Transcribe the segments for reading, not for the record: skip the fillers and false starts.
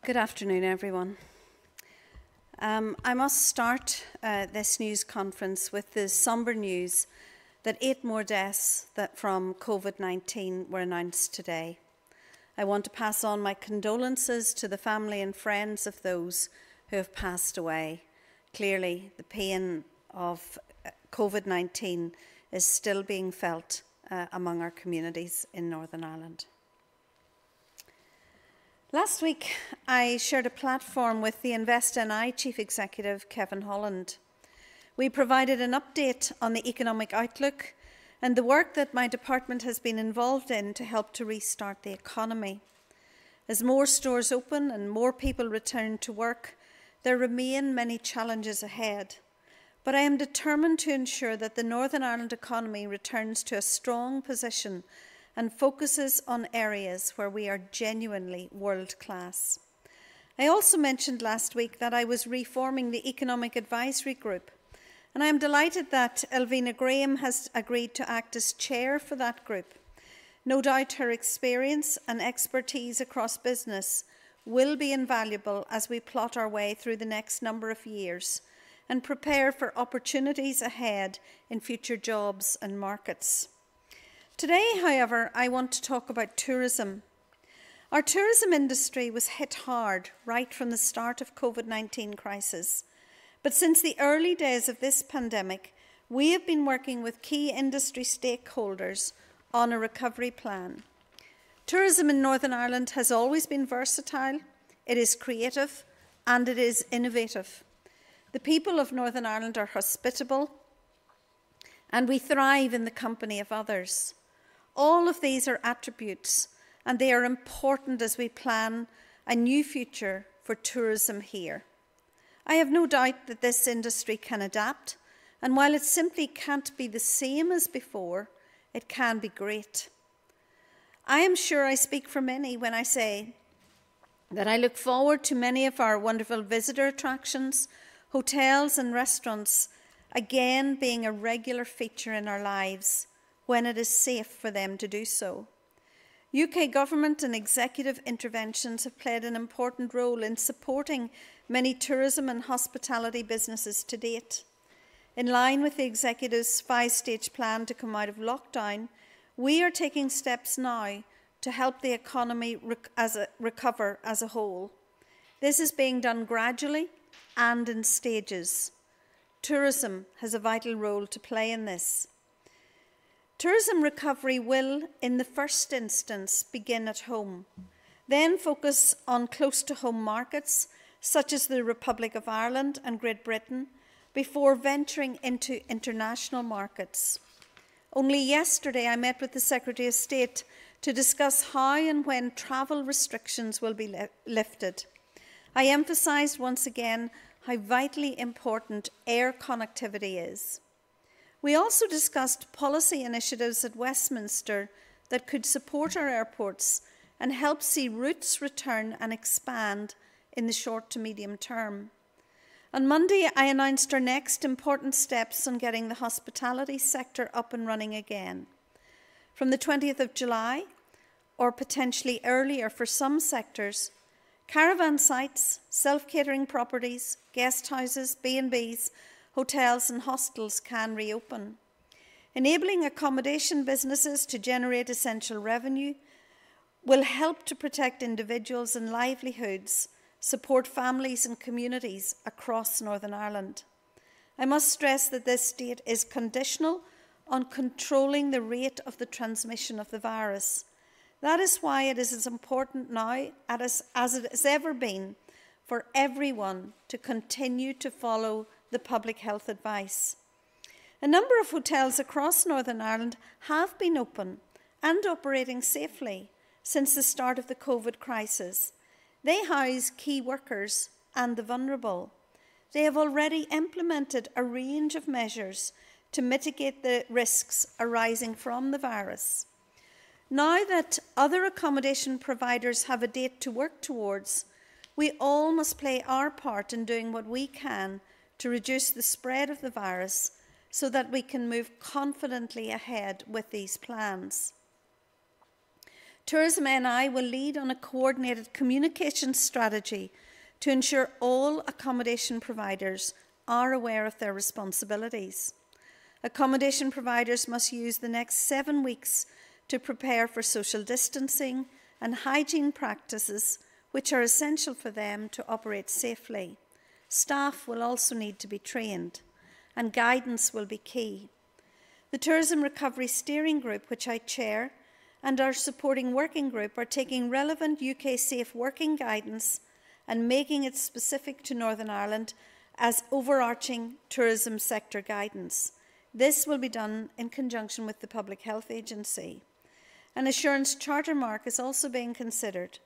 Good afternoon, everyone. I must start this news conference with the sombre news that 8 more deaths from COVID-19 were announced today. I want to pass on my condolences to the family and friends of those who have passed away. Clearly, the pain of COVID-19 is still being felt among our communities in Northern Ireland. Last week, I shared a platform with the InvestNI Chief Executive, Kevin Holland. We provided an update on the economic outlook and the work that my department has been involved in to help to restart the economy. As more stores open and more people return to work, there remain many challenges ahead. But I am determined to ensure that the Northern Ireland economy returns to a strong position and focuses on areas where we are genuinely world-class. I also mentioned last week that I was reforming the Economic Advisory Group, and I am delighted that Elvina Graham has agreed to act as chair for that group. No doubt her experience and expertise across business will be invaluable as we plot our way through the next number of years and prepare for opportunities ahead in future jobs and markets. Today, however, I want to talk about tourism. Our tourism industry was hit hard right from the start of COVID-19 crisis. But since the early days of this pandemic, we have been working with key industry stakeholders on a recovery plan. Tourism in Northern Ireland has always been versatile, it is creative, and it is innovative. The people of Northern Ireland are hospitable, and we thrive in the company of others. All of these are attributes, and they are important as we plan a new future for tourism here. I have no doubt that this industry can adapt, and while it simply can't be the same as before, it can be great. I am sure I speak for many when I say that I look forward to many of our wonderful visitor attractions, hotels and restaurants again being a regular feature in our lives when it is safe for them to do so. UK government and executive interventions have played an important role in supporting many tourism and hospitality businesses to date. In line with the executive's 5-stage plan to come out of lockdown, we are taking steps now to help the economy recover as a whole. This is being done gradually and in stages. Tourism has a vital role to play in this. Tourism recovery will, in the first instance, begin at home, then focus on close-to-home markets, such as the Republic of Ireland and Great Britain, before venturing into international markets. Only yesterday, I met with the Secretary of State to discuss how and when travel restrictions will be lifted. I emphasised once again how vitally important air connectivity is. We also discussed policy initiatives at Westminster that could support our airports and help see routes return and expand in the short to medium term. On Monday, I announced our next important steps on getting the hospitality sector up and running again. From the 20th of July, or potentially earlier for some sectors, caravan sites, self-catering properties, guest houses, B&Bs, hotels and hostels can reopen. Enabling accommodation businesses to generate essential revenue will help to protect individuals and livelihoods, support families and communities across Northern Ireland. I must stress that this state is conditional on controlling the rate of the transmission of the virus. That is why it is as important now as it has ever been for everyone to continue to follow the public health advice. A number of hotels across Northern Ireland have been open and operating safely since the start of the COVID crisis. They house key workers and the vulnerable. They have already implemented a range of measures to mitigate the risks arising from the virus. Now that other accommodation providers have a date to work towards, we all must play our part in doing what we can to reduce the spread of the virus so that we can move confidently ahead with these plans. Tourism NI will lead on a coordinated communication strategy to ensure all accommodation providers are aware of their responsibilities. Accommodation providers must use the next 7 weeks to prepare for social distancing and hygiene practices which are essential for them to operate safely. Staff will also need to be trained, and guidance will be key. The Tourism Recovery Steering Group, which I chair, and our supporting working group are taking relevant UK safe working guidance and making it specific to Northern Ireland as overarching tourism sector guidance. This will be done in conjunction with the Public Health Agency. An assurance charter mark is also being considered.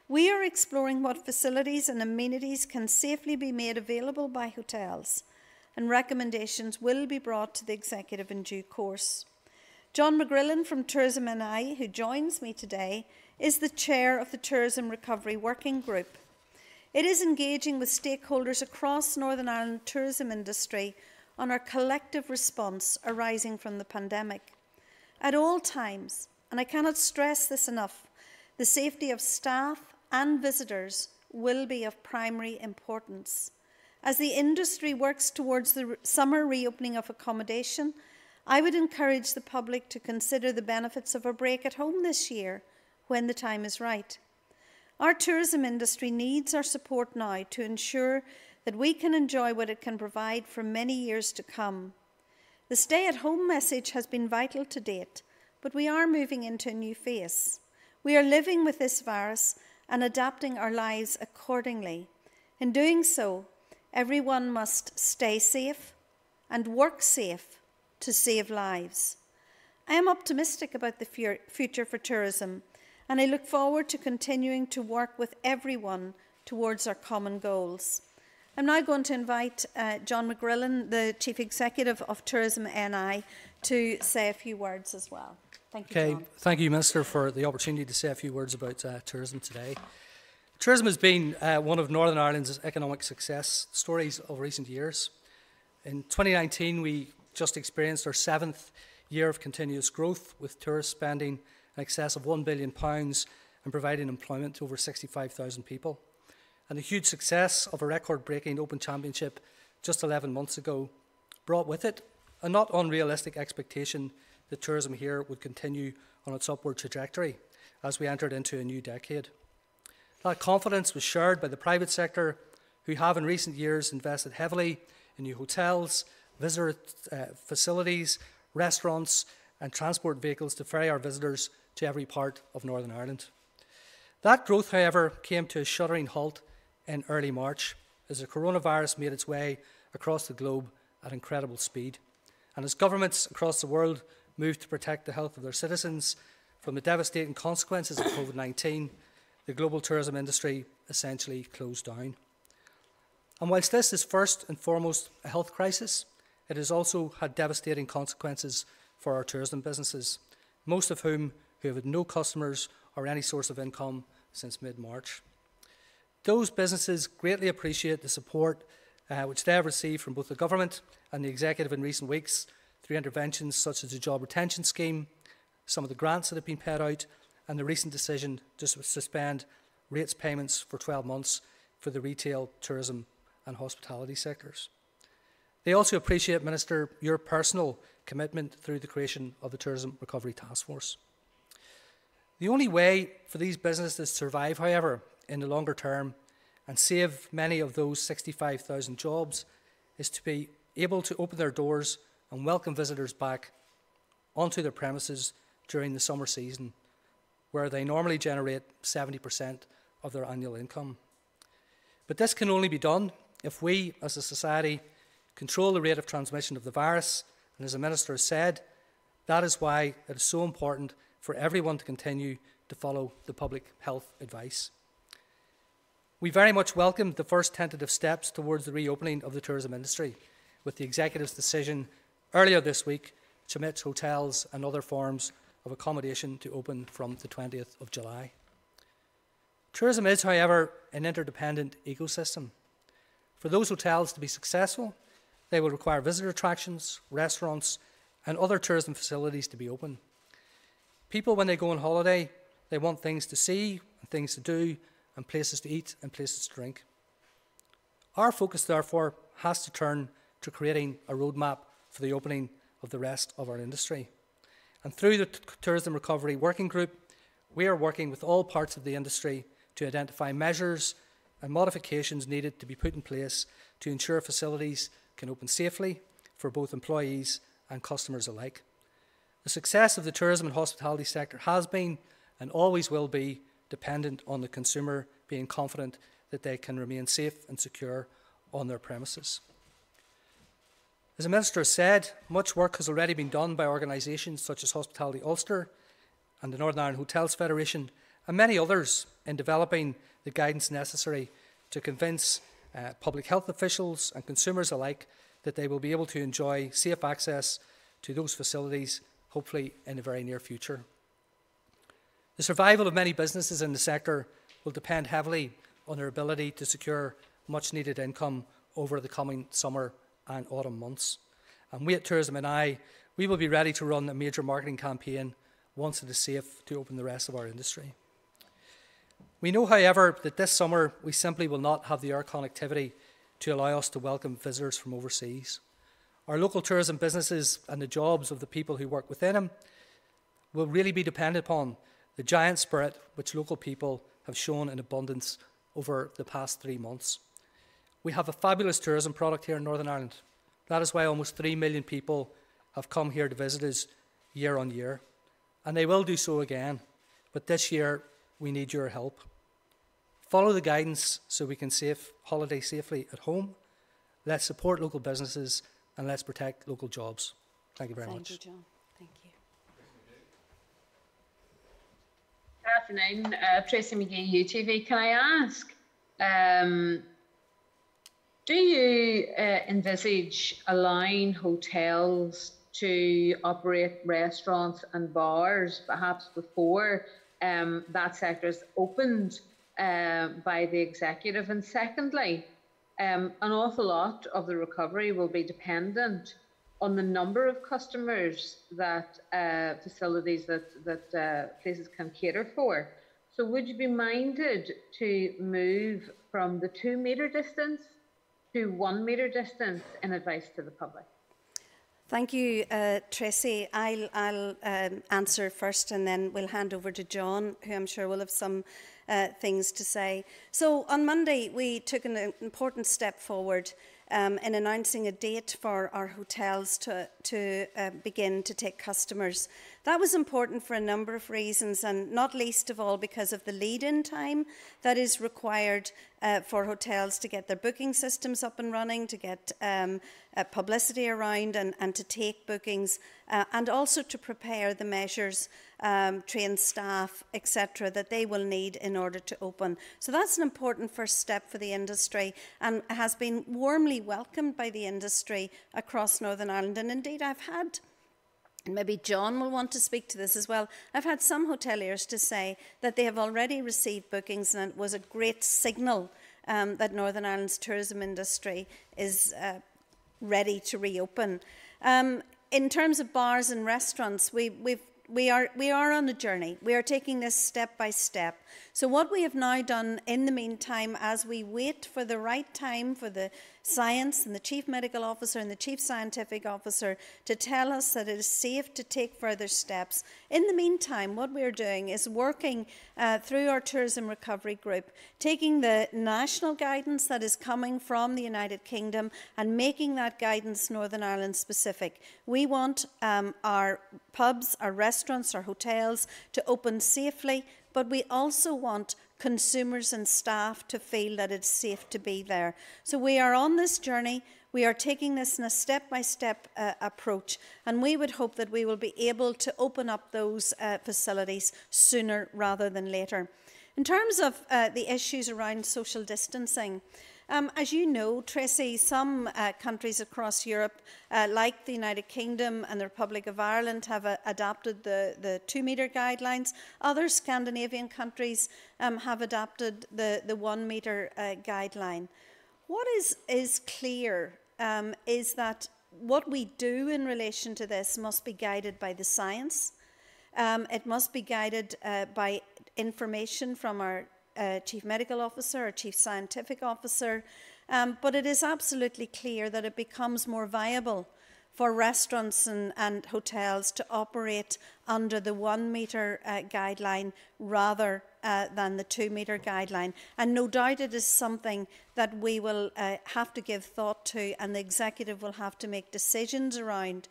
We are exploring what facilities and amenities can safely be made available by hotels, and recommendations will be brought to the Executive in due course. John McGrillen from Tourism NI, who joins me today, is the chair of the Tourism Recovery Working Group. It is engaging with stakeholders across Northern Ireland tourism industry on our collective response arising from the pandemic. At all times, and I cannot stress this enough, the safety of staff and visitors will be of primary importance. As the industry works towards the summer reopening of accommodation, I would encourage the public to consider the benefits of a break at home this year when the time is right. Our tourism industry needs our support now to ensure that we can enjoy what it can provide for many years to come. The stay-at-home message has been vital to date, but we are moving into a new phase. We are living with this virus and adapting our lives accordingly. In doing so, everyone must stay safe and work safe to save lives. I am optimistic about the future for tourism, and I look forward to continuing to work with everyone towards our common goals. I'm now going to invite John McGrillen, the Chief Executive of Tourism NI, to say a few words as well. Thank you, John. Thank you, Minister, for the opportunity to say a few words about tourism today. Tourism has been one of Northern Ireland's economic success stories of recent years. In 2019, we just experienced our 7th year of continuous growth, with tourist spending in excess of £1 billion and providing employment to over 65,000 people. And the huge success of a record-breaking Open Championship just 11 months ago brought with it a not unrealistic expectation that tourism here would continue on its upward trajectory as we entered into a new decade. That confidence was shared by the private sector, who have in recent years invested heavily in new hotels, visitor facilities, restaurants and transport vehicles to ferry our visitors to every part of Northern Ireland. That growth, however, came to a shuddering halt in early March as the coronavirus made its way across the globe at incredible speed, and as governments across the world moved to protect the health of their citizens from the devastating consequences of COVID-19, the global tourism industry essentially closed down. And whilst this is first and foremost a health crisis, it has also had devastating consequences for our tourism businesses, most of whom have had no customers or any source of income since mid-March. Those businesses greatly appreciate the support which they have received from both the government and the executive in recent weeks through interventions such as the Job Retention Scheme, some of the grants that have been paid out, and the recent decision to suspend rates payments for 12 months for the retail, tourism and hospitality sectors. They also appreciate, Minister, your personal commitment through the creation of the Tourism Recovery Task Force. The only way for these businesses to survive, however, in the longer term and save many of those 65,000 jobs is to be able to open their doors and welcome visitors back onto their premises during the summer season, where they normally generate 70% of their annual income. But this can only be done if we, as a society, control the rate of transmission of the virus, and as the Minister has said, that is why it is so important for everyone to continue to follow the public health advice. We very much welcome the first tentative steps towards the reopening of the tourism industry, with the Executive's decision earlier this week to permit hotels and other forms of accommodation to open from the 20th of July. Tourism is, however, an interdependent ecosystem. For those hotels to be successful, they will require visitor attractions, restaurants and other tourism facilities to be open. People, when they go on holiday, They want things to see, and things to do, and places to eat and places to drink. Our focus, therefore, has to turn to creating a roadmap for the opening of the rest of our industry. And through the Tourism Recovery Working Group, we are working with all parts of the industry to identify measures and modifications needed to be put in place to ensure facilities can open safely for both employees and customers alike. The success of the tourism and hospitality sector has been and always will be dependent on the consumer being confident that they can remain safe and secure on their premises. As the Minister said, much work has already been done by organisations such as Hospitality Ulster and the Northern Ireland Hotels Federation and many others in developing the guidance necessary to convince public health officials and consumers alike that they will be able to enjoy safe access to those facilities, hopefully in the very near future. The survival of many businesses in the sector will depend heavily on their ability to secure much needed income over the coming summer and autumn months. And we at Tourism and I, we will be ready to run a major marketing campaign once it is safe to open the rest of our industry. We know, however, that this summer we simply will not have the air connectivity to allow us to welcome visitors from overseas. Our local tourism businesses and the jobs of the people who work within them will really be dependent upon the giant spirit which local people have shown in abundance over the past 3 months. We have a fabulous tourism product here in Northern Ireland. That is why almost 3 million people have come here to visit us year on year. And they will do so again. But this year, we need your help. Follow the guidance so we can holiday safely at home. Let's support local businesses and let's protect local jobs. Thank you very much. Thank you, John. Thank you. Good afternoon, Tracy McGee, UTV. Can I ask, do you envisage allowing hotels to operate restaurants and bars perhaps before that sector is opened by the executive? And secondly, an awful lot of the recovery will be dependent on the number of customers that facilities that places can cater for. So would you be minded to move from the 2 metre distance to 1 metre distance in advice to the public? Thank you, Tracy. I'll answer first and then we'll hand over to John, who I'm sure will have some things to say. So on Monday, we took an important step forward in announcing a date for our hotels to begin to take customers. That was important for a number of reasons, and not least of all because of the lead-in time that is required for hotels to get their booking systems up and running, to get publicity around and to take bookings, and also to prepare the measures, train staff, etc., that they will need in order to open. So that's an important first step for the industry and has been warmly welcomed by the industry across Northern Ireland. And indeed, I've had, and maybe John will want to speak to this as well, I've had some hoteliers to say that they have already received bookings, and it was a great signal that Northern Ireland's tourism industry is ready to reopen. In terms of bars and restaurants, we are on a journey. We are taking this step by step. So what we have now done in the meantime, as we wait for the right time for the science and the Chief Medical Officer and the Chief Scientific Officer to tell us that it is safe to take further steps, in the meantime, what we're doing is working through our Tourism Recovery Group, taking the national guidance that is coming from the United Kingdom and making that guidance Northern Ireland specific. We want our pubs, our restaurants, our hotels to open safely, but we also want consumers and staff to feel that it's safe to be there. So we are on this journey. We are taking this in a step-by-step approach, and we would hope that we will be able to open up those facilities sooner rather than later. In terms of the issues around social distancing, as you know, Tracy, some countries across Europe, like the United Kingdom and the Republic of Ireland, have adopted the 2 metre guidelines. Other Scandinavian countries have adopted the 1 metre guideline. What is clear is that what we do in relation to this must be guided by the science. It must be guided by information from our Chief Medical Officer, our Chief Scientific Officer, but it is absolutely clear that it becomes more viable for restaurants and hotels to operate under the 1 metre guideline rather than the 2 metre guideline. And no doubt it is something that we will have to give thought to, and the executive will have to make decisions around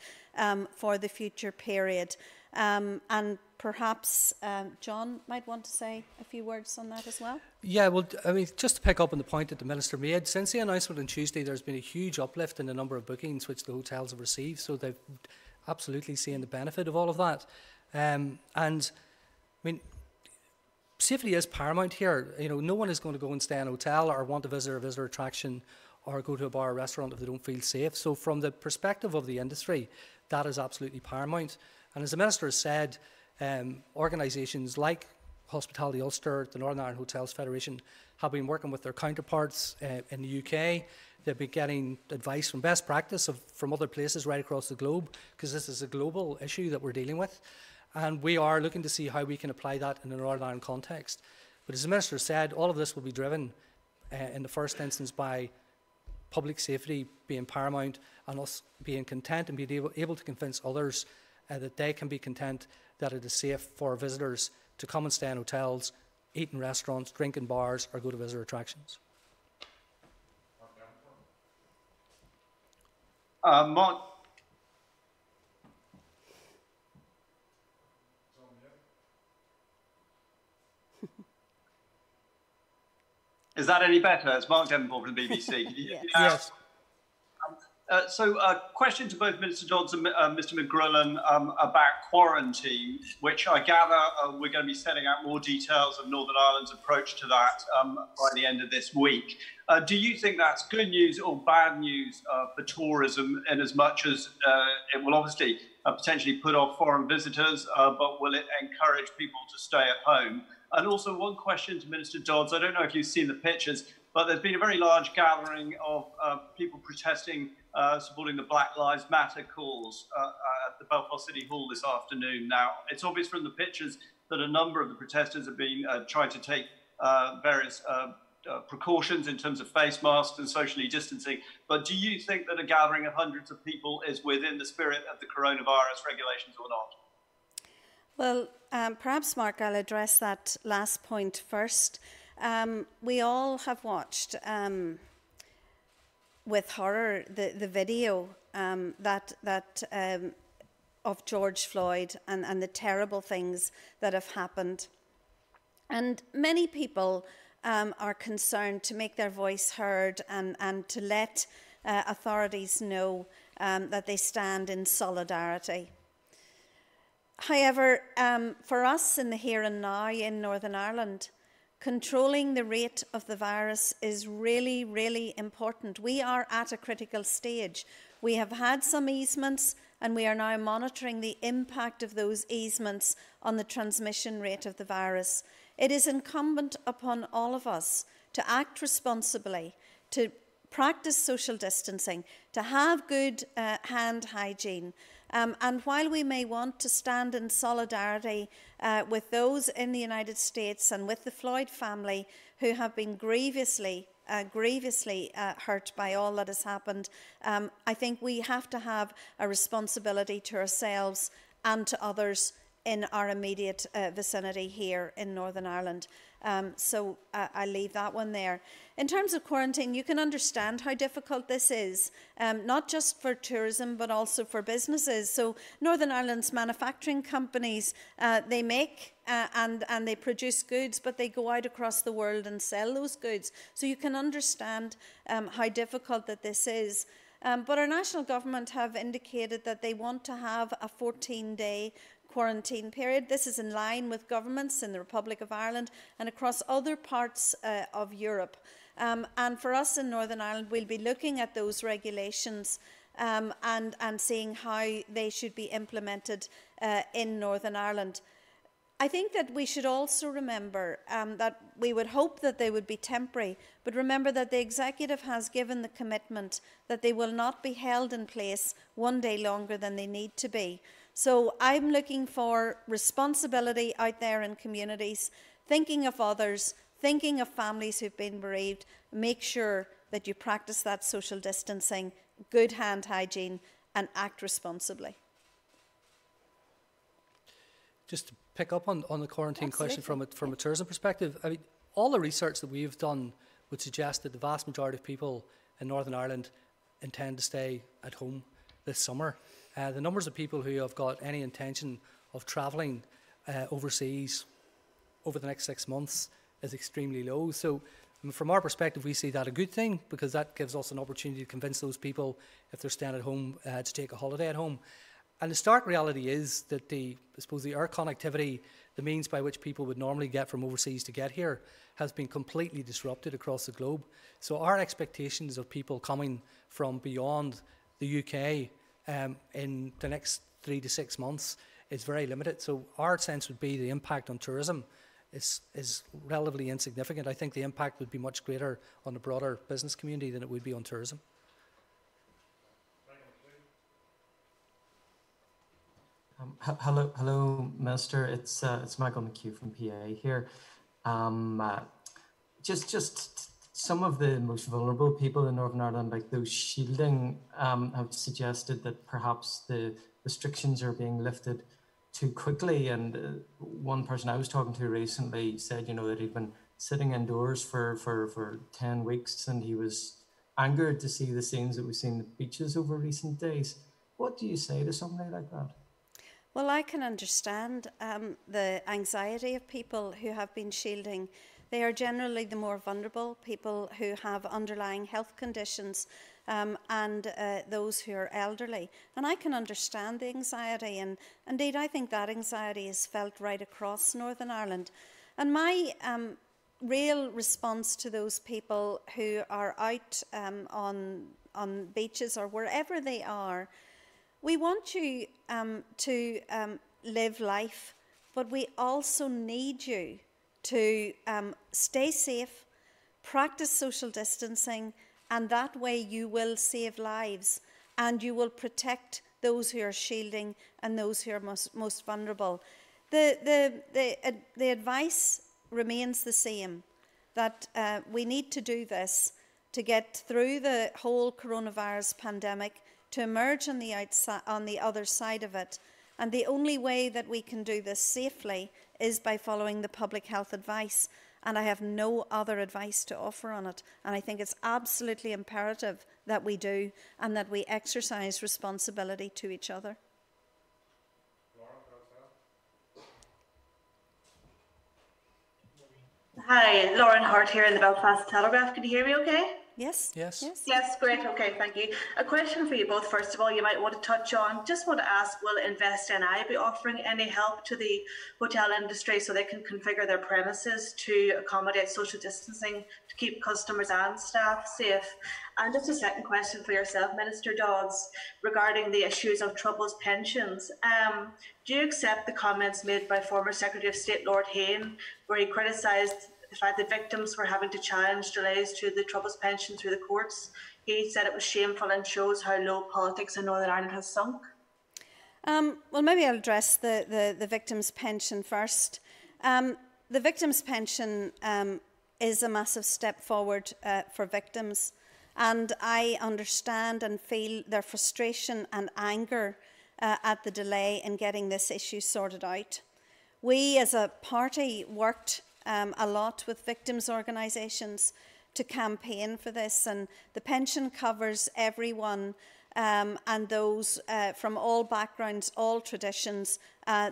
for the future period. And perhaps John might want to say a few words on that as well. Yeah, well, I mean, just to pick up on the point that the Minister made, since the announcement on Tuesday, there's been a huge uplift in the number of bookings which the hotels have received, so they've absolutely seen the benefit of all of that. And, I mean, safety is paramount here. You know, no one is going to go and stay in a hotel or want to visit a visitor attraction or go to a bar or restaurant if they don't feel safe. So from the perspective of the industry, that is absolutely paramount. And as the Minister has said, organisations like Hospitality Ulster, the Northern Ireland Hotels Federation, have been working with their counterparts in the UK. They've been getting advice from best practice from other places right across the globe, because this is a global issue that we're dealing with. And we are looking to see how we can apply that in the Northern Ireland context. But as the Minister said, all of this will be driven in the first instance by public safety being paramount and us being content and being able to convince others that they can be content that it is safe for visitors to come and stay in hotels, eat in restaurants, drink in bars, or go to visitor attractions. Mark. Is that any better? It's Mark Devonport from the BBC. Can you hear me now? Yes. So question to both Minister Dodds and Mr McGrillen about quarantine, which I gather we're going to be setting out more details of Northern Ireland's approach to that by the end of this week. Do you think that's good news or bad news for tourism, in as much as it will obviously potentially put off foreign visitors, but will it encourage people to stay at home? And also one question to Minister Dodds. I don't know if you've seen the pictures, but there's been a very large gathering of people protesting, supporting the Black Lives Matter cause at the Belfast City Hall this afternoon. Now, it's obvious from the pictures that a number of the protesters have been trying to take various precautions in terms of face masks and socially distancing. But do you think that a gathering of hundreds of people is within the spirit of the coronavirus regulations or not? Well, perhaps, Mark, I'll address that last point first. We all have watched with horror the video of George Floyd and the terrible things that have happened. And many people are concerned to make their voice heard and to let authorities know that they stand in solidarity. However, for us in the here and now in Northern Ireland, controlling the rate of the virus is really, really important. We are at a critical stage. We have had some easements, and we are now monitoring the impact of those easements on the transmission rate of the virus. It is incumbent upon all of us to act responsibly, to practice social distancing, to have good hand hygiene. And while we may want to stand in solidarity with those in the United States and with the Floyd family who have been grievously hurt by all that has happened, I think we have to have a responsibility to ourselves and to others in our immediate vicinity here in Northern Ireland. So I'll leave that one there. In terms of quarantine, you can understand how difficult this is, not just for tourism, but also for businesses. So Northern Ireland's manufacturing companies, they make and they produce goods, but they go out across the world and sell those goods. So you can understand how difficult that this is. But our national government have indicated that they want to have a 14-day quarantine period. This is in line with governments in the Republic of Ireland and across other parts of Europe. And for us in Northern Ireland, we'll be looking at those regulations and seeing how they should be implemented in Northern Ireland. I think that we should also remember that we would hope that they would be temporary, but remember that the Executive has given the commitment that they will not be held in place one day longer than they need to be. So I'm looking for responsibility out there in communities thinking of others, thinking of families who've been bereaved. Make sure that you practice that social distancing, good hand hygiene, and act responsibly. Just to pick up on the quarantine Absolutely. question from a tourism perspective, I mean, all the research that we've done would suggest that the vast majority of people in Northern Ireland intend to stay at home this summer. The numbers of people who have got any intention of travelling overseas over the next 6 months is extremely low. So from our perspective, we see that a good thing, because that gives us an opportunity to convince those people, if they're staying at home, to take a holiday at home. And the stark reality is that the air connectivity, the means by which people would normally get from overseas to get here, has been completely disrupted across the globe. So our expectations of people coming from beyond the UK in the next 3 to 6 months is very limited. So our sense would be the impact on tourism is relatively insignificant. I think the impact would be much greater on the broader business community than it would be on tourism. Hello, Minister. It's Michael McHugh from PA here. Just some of the most vulnerable people in Northern Ireland, like those shielding, have suggested that perhaps the restrictions are being lifted too quickly. And one person I was talking to recently said, that he'd been sitting indoors for 10 weeks, and he was angered to see the scenes that we've seen at beaches over recent days. What do you say to somebody like that? Well, I can understand the anxiety of people who have been shielding. They are generally the more vulnerable, people who have underlying health conditions and those who are elderly. And I can understand the anxiety, and indeed I think that anxiety is felt right across Northern Ireland. And my real response to those people who are out on beaches or wherever they are, we want you to live life, but we also need you to stay safe, practice social distancing, and that way you will save lives and you will protect those who are shielding and those who are most vulnerable. The advice remains the same, that we need to do this to get through the whole coronavirus pandemic, to emerge on the other side of it. And the only way that we can do this safely is by following the public health advice. And I have no other advice to offer on it. And I think it's absolutely imperative that we do, and that we exercise responsibility to each other. Hi, Lauren Hart here in the Belfast Telegraph. Can you hear me okay? Yes. Yes. Yes, great. Okay, thank you. A question for you both. First of all, you might want to touch on, just want to ask, will InvestNI be offering any help to the hotel industry so they can configure their premises to accommodate social distancing to keep customers and staff safe? And just a second question for yourself, Minister Dodds, regarding the issues of troubles pensions. Do you accept the comments made by former Secretary of State Lord Hayne, where he criticised the fact that victims were having to challenge delays to the troubles pension through the courts? He said it was shameful and shows how low politics in Northern Ireland has sunk. Well, maybe I'll address the victims' pension first. The victims' pension is a massive step forward for victims, and I understand and feel their frustration and anger at the delay in getting this issue sorted out. We as a party worked a lot with victims' organisations to campaign for this, and the pension covers everyone and those from all backgrounds, all traditions,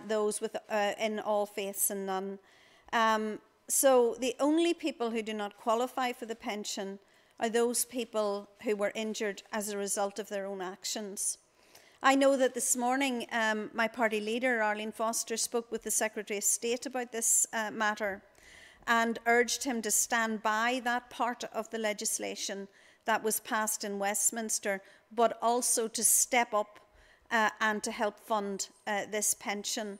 those with in all faiths and none. So the only people who do not qualify for the pension are those people who were injured as a result of their own actions. I know that this morning my party leader, Arlene Foster, spoke with the Secretary of State about this matter and urged him to stand by that part of the legislation that was passed in Westminster, but also to step up and to help fund this pension.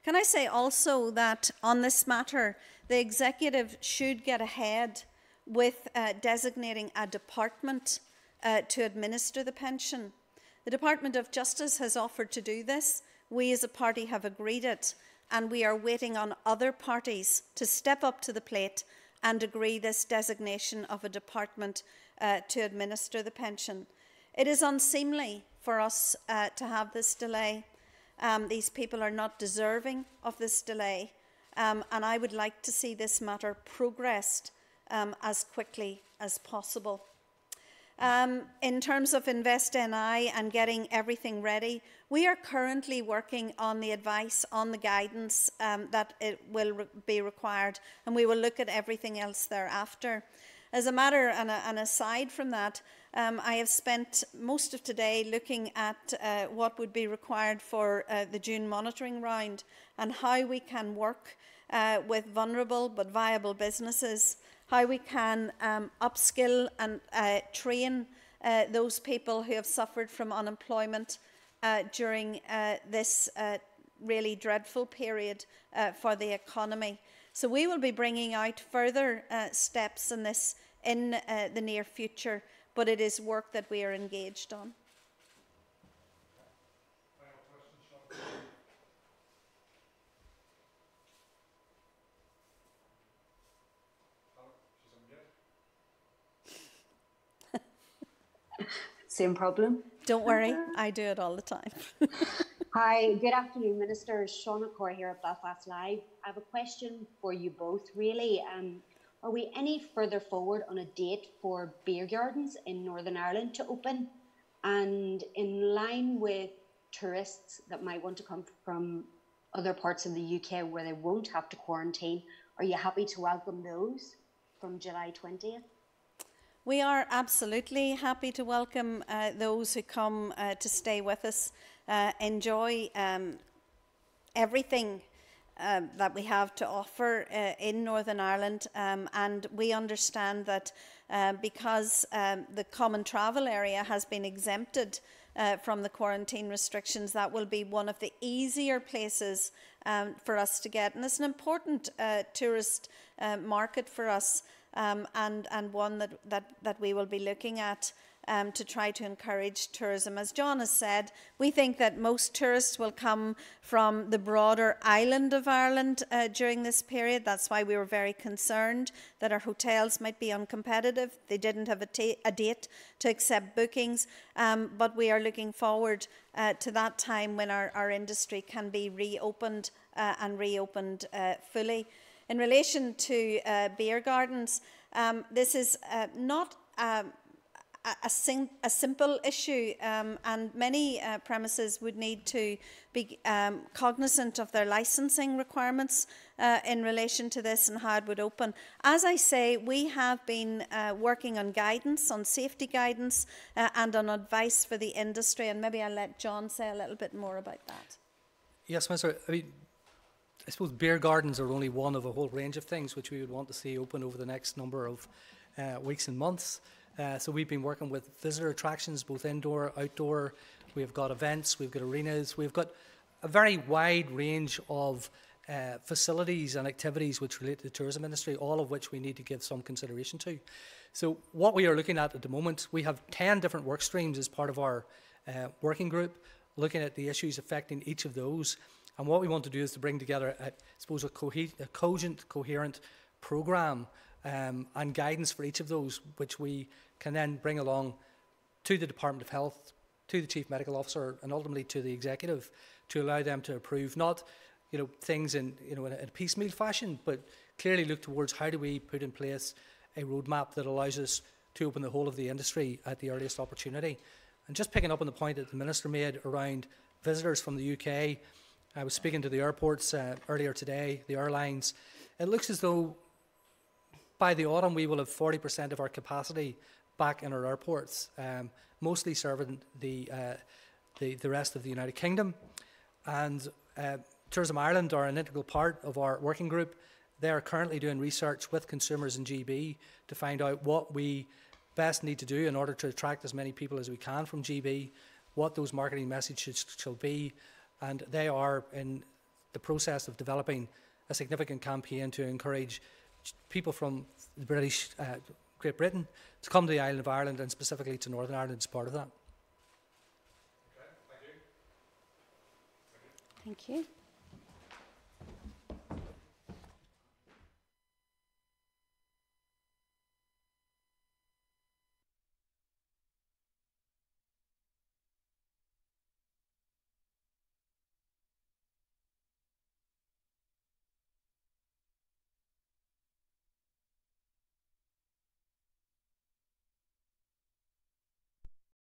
Can I say also that on this matter, the Executive should get ahead with designating a department to administer the pension. The Department of Justice has offered to do this. We as a party have agreed it. and we are waiting on other parties to step up to the plate and agree this designation of a department to administer the pension. It is unseemly for us to have this delay. These people are not deserving of this delay, and I would like to see this matter progressed as quickly as possible. In terms of Invest NI and getting everything ready, we are currently working on the advice, on the guidance that it will be required, and we will look at everything else thereafter. As a matter, and aside from that, I have spent most of today looking at what would be required for the June monitoring round and how we can work with vulnerable but viable businesses, how we can upskill and train those people who have suffered from unemployment during this really dreadful period for the economy. So we will be bringing out further steps in this in the near future, but it is work that we are engaged on. Same problem. Don't worry, I do it all the time. Hi, good afternoon, Minister. Shauna Corr here at Belfast Live. I have a question for you both, really. Are we any further forward on a date for beer gardens in Northern Ireland to open? And in line with tourists that might want to come from other parts of the UK where they won't have to quarantine, are you happy to welcome those from July 20th? We are absolutely happy to welcome those who come to stay with us, enjoy everything that we have to offer in Northern Ireland, and we understand that because the common travel area has been exempted from the quarantine restrictions, that will be one of the easier places for us to get, and it's an important tourist market for us, and one that we will be looking at to try to encourage tourism. As John has said, we think that most tourists will come from the broader island of Ireland during this period. That's why we were very concerned that our hotels might be uncompetitive. They didn't have a date to accept bookings, but we are looking forward to that time when our industry can be reopened and reopened fully. In relation to beer gardens, this is not a simple issue, and many premises would need to be cognizant of their licensing requirements in relation to this and how it would open. As I say, we have been working on guidance, on safety guidance, and on advice for the industry, and maybe I'll let John say a little bit more about that. Yes, Minister. I suppose beer gardens are only one of a whole range of things which we would want to see open over the next number of weeks and months. So we've been working with visitor attractions, both indoor, outdoor. We've got events, we've got arenas, we've got a very wide range of facilities and activities which relate to the tourism industry, all of which we need to give some consideration to. So what we are looking at the moment, we have 10 different work streams as part of our working group, looking at the issues affecting each of those. And what we want to do is to bring together, I suppose, a cogent, coherent programme and guidance for each of those, which we can then bring along to the Department of Health, to the Chief Medical Officer, and ultimately to the Executive, to allow them to approve not, things in a piecemeal fashion, but clearly look towards how do we put in place a roadmap that allows us to open the whole of the industry at the earliest opportunity. And just picking up on the point that the Minister made around visitors from the UK. I was speaking to the airports earlier today, the airlines. It looks as though by the autumn we will have 40% of our capacity back in our airports, mostly serving the rest of the United Kingdom. And Tourism Ireland are an integral part of our working group. They are currently doing research with consumers in GB to find out what we best need to do in order to attract as many people as we can from GB, what those marketing messages shall be. And they are in the process of developing a significant campaign to encourage people from the Great Britain to come to the island of Ireland, and specifically to Northern Ireland as part of that. Thank you.